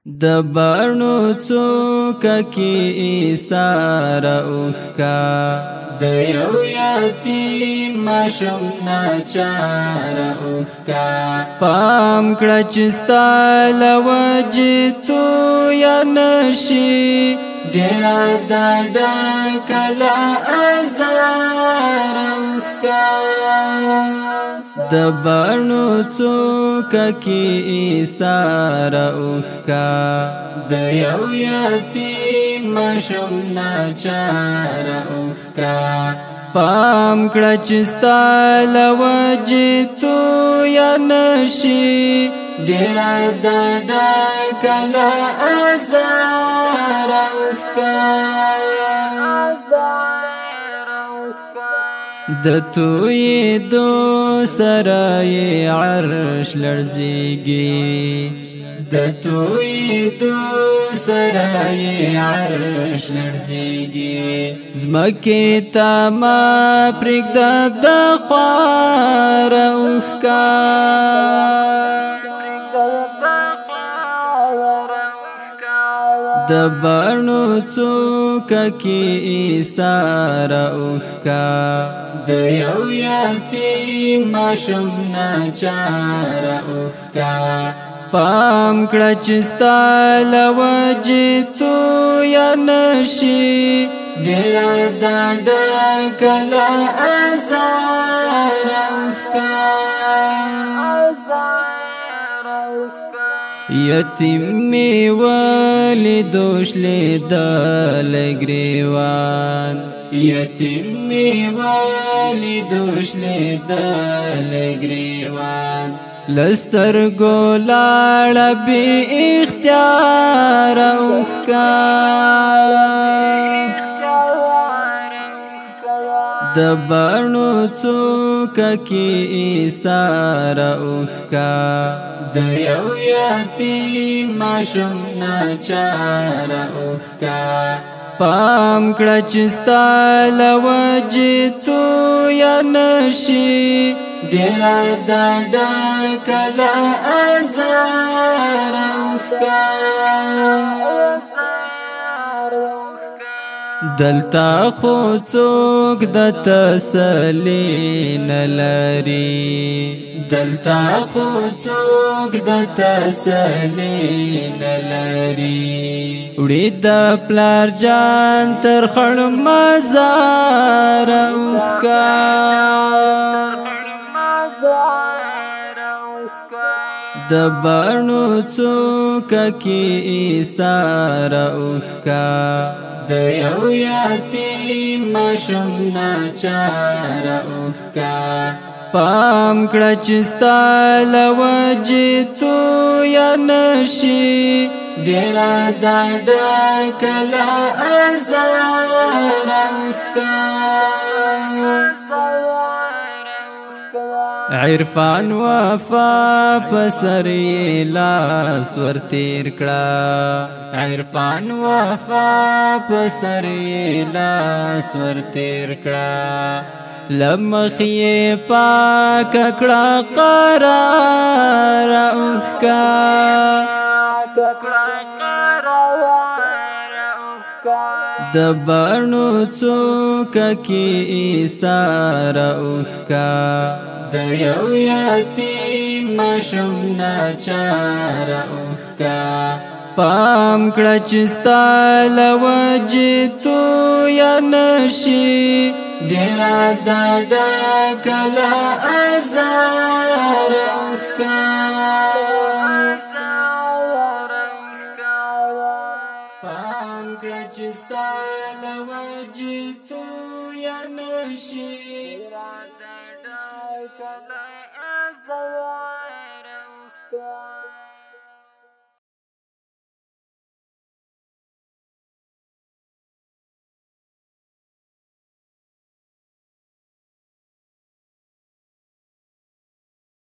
د بڼو څوکه کې ایثار اوښکا د یو یتیم ماشوم ناچار اوښکا پام کړه چې ستا له وجې تویه نشي ډېره دا ډکه له ازار اوښکا د بڼو څوکه کې ایثار اوښکا د یو یتیم ماشوم ناچار اوښکا پام کړه چې ستا له وجې تویه نشي ډېره دا ډکه له ازار اوښکا د تویېدو سره یې عرش لړزېږي د تویېدو سره یې عرش لړزېږي ځمکې ته مه پرېږده د خواره اوښکا د بڼو څوکه کې ایثار اوښکا د یو یتیم ماشوم ناچار اوښکا پام کړه چې ستا له وجې تویه نشي ډېره دا ډکه له ازار اوښکا یتیم می ولیدو شلیدلی ګریوان یتیم می ولیدو شلیدلی ګریوان له سترګو لاړه بې اختیاره اوښکا د بڼو څوکه کې ایثار اوښکا د یو یتیم ماشوم ناچار اوښکا پام کړه چې ستا له وجې تویه نشي ډېره دا ډکه له ازار اوښکا دلته خو څوک د تسلي نه لري دلته خو څوک د تسلي نه لري وړي د پلار جان تر خړ مزار اوښکا د بڼو څوکه کې ایثار اوښکا د یو یتیم ماشوم ناچار اوښکا پام کړه چې ستا له وجې تویه نشي ډېره دا ډکه له ازار اوښکا عرفان وفا پسر یې لاس ورتېر کړه عرفان وفا پسر یې لاس ورتېر کړه له مخ یې پاکه کړه قراره اوښکا د بڼو څوکه کې ایثار اوښکا د یو یتیم ماشوم ناچار اوښکا پام کړه چې ستا له وجې تویه نشي ډېره دا ډکه له ازار اوښکا پام کړه چې ستا له وجې تویه نشي ډېره دا ډکه له ازار